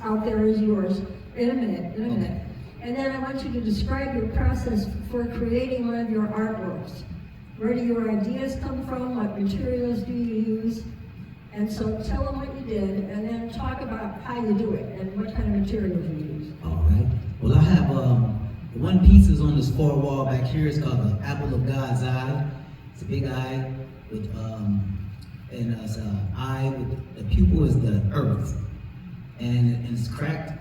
out there is yours in a minute, And then I want you to describe your process for creating one of your artworks. Where do your ideas come from? What materials do you use? And so tell them what you did, and then talk about how you do it and what kind of materials you use. All right. Well, I have one piece is on this far wall back here. It's called the Apple of God's Eye. It's a big eye with and it's an eye with the pupil is the earth, and it's cracked.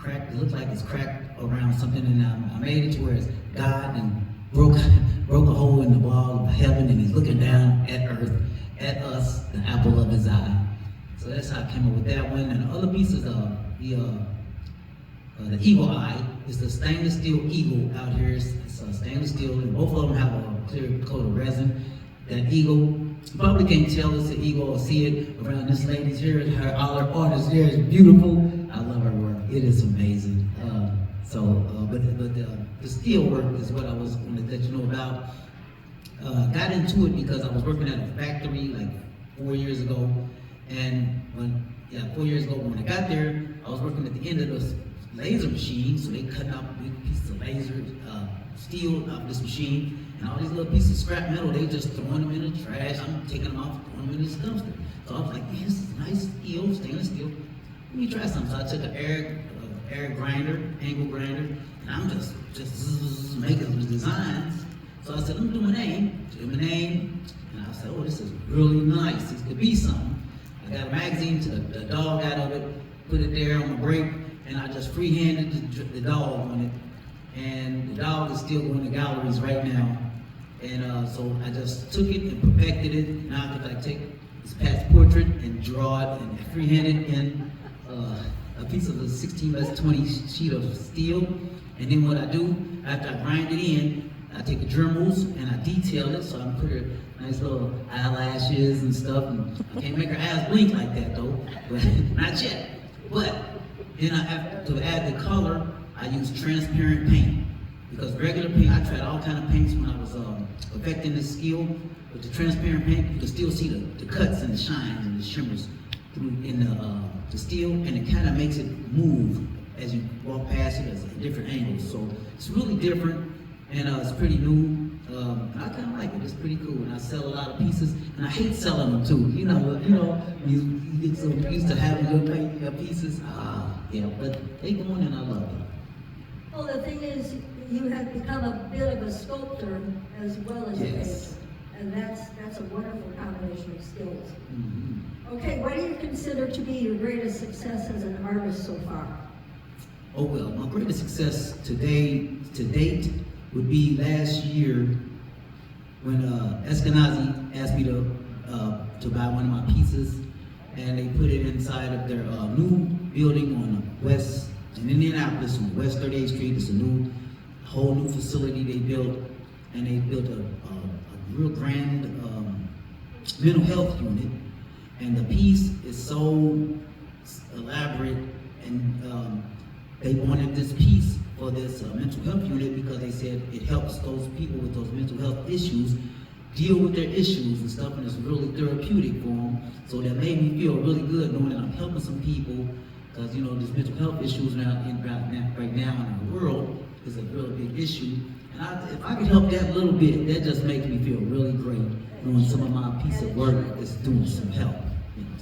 It looks like it's cracked around something, and I made it to where it's God and broke a hole in the wall of heaven, and he's looking down at earth, at us, the apple of his eye. So that's how I came up with that one. And the other pieces of the eagle eye is the stainless steel eagle out here. It's stainless steel, and both of them have a clear coat of resin. That eagle, you probably can't tell it's an eagle or see it around this lady's here. All her art is there. It's beautiful. I love her work. It is amazing. But the steel work is what I was going to let you know about. Got into it because I was working at a factory like 4 years ago, and 4 years ago when I got there, I was working at the end of this laser machine. So they cutting out big pieces of laser steel out of this machine, and all these little pieces of scrap metal, they just throwing them in the trash. I'm taking them off, throwing them in this dumpster. So I was like, man, this is nice steel, stainless steel. Let me try something. So I took an air grinder, angle grinder, and I'm just making those designs. So I said, let me do my name, and I said, oh, this is really nice. This could be something. I got a magazine, took the dog out of it, put it there on the break, and I just freehanded the dog on it. And the dog is still going to galleries right now. And so I just took it and perfected it. Now I could take this Pat's portrait and draw it and freehand it in a piece of a 16 by 20 sheet of steel. And then what I do, after I grind it in, I take the Dremels and I detail it, so I put her nice little eyelashes and stuff. And I can't make her eyes blink like that though, but not yet. But then I have to add the color. I use transparent paint, because regular paint, I tried all kind of paints when I was perfecting this skill. With the transparent paint, you can still see the cuts and the shines and the shimmers through in the steel, and it kind of makes it move as you walk past it at different angles. So it's really different, and it's pretty new. I kind of like it. It's pretty cool, and I sell a lot of pieces, and I hate selling them too. You get so used to having your pieces. But they go on, and I love it. Well, the thing is, you have become a bit of a sculptor as well as a painter, and that's a wonderful combination of skills. Mm-hmm. Okay, what do you consider to be your greatest success as an artist so far? Oh well, my greatest success to date would be last year when Eskenazi asked me to buy one of my pieces, and they put it inside of their new building on the west. In Indianapolis, on West 38th Street. It's a whole new facility they built, and they built a real grand mental health unit. And the piece is so elaborate, and they wanted this piece for this mental health unit because they said it helps those people with those mental health issues deal with their issues and stuff, and it's really therapeutic for them. So that made me feel really good knowing that I'm helping some people. Because there's mental health issues right now in the world is a really big issue. And if I could help that little bit, that just makes me feel really great knowing some of my piece of work is doing some help.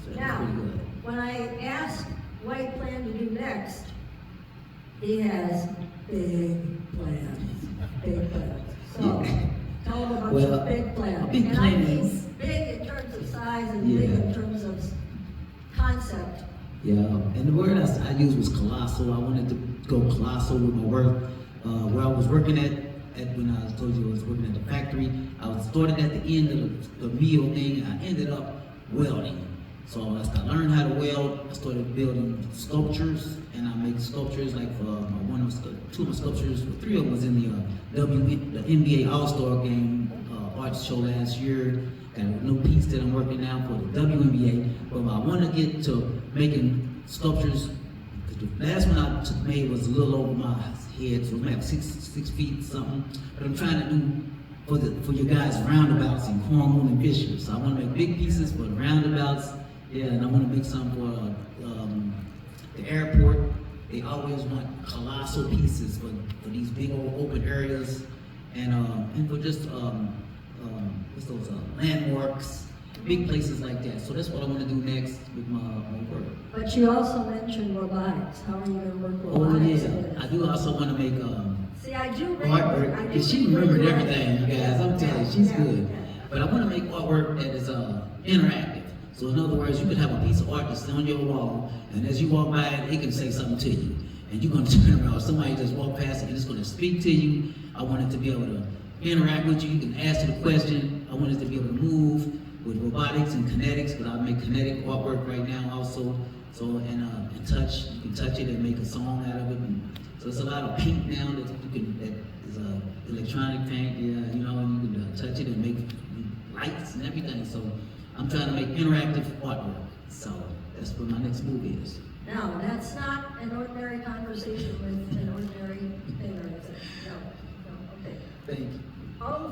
So that's now, pretty good. When I asked what he planned to do next, he has big plans. So tell him about your big plans. Big and plans. I mean big in terms of size and big in terms of concept. Yeah, and the word I used was colossal. I wanted to go colossal with my work. Where I was working at when I told you I was working at the factory, I started at the end of the meal thing, and I ended up welding. So as I learned how to weld, I started building sculptures, and I make sculptures like for two of my sculptures, three of them was in the NBA All-Star Game art show last year. Got a new piece that I'm working now for the WNBA, but I want to get to making sculptures. The last one I made was a little over my head, so maybe 6 feet something. But I'm trying to do for you guys roundabouts in Cornwall and Bishop. So I want to make big pieces for the roundabouts, and I want to make some for the airport. They always want colossal pieces for these big old open areas, and for just what's those landmarks, big places like that. So that's what I want to do next with my work. But you also mentioned robotics. How are you going to work Oh robotics? yeah, I do also want to make See, I do remember. artwork, because she remembered everything, you guys. I'm telling you, she's good. Yeah. But I want to make artwork that is interactive. So in other words, you could have a piece of art that's on your wall, and as you walk by it can say something to you. And you're going to turn around, somebody just walk past it and it's going to speak to you. I want it to be able to interact with you. You can ask it a question. I want it to be able to move with robotics and kinetics, but I make kinetic artwork right now also. So, and touch, you can touch it and make a song out of it. And so it's a lot of paint now that is electronic paint, yeah, you know, and you can touch it and make lights and everything. So I'm trying to make interactive artwork. So that's what my next movie is. Now, that's not an ordinary conversation with an ordinary thing or anything. No, okay. Thank you. All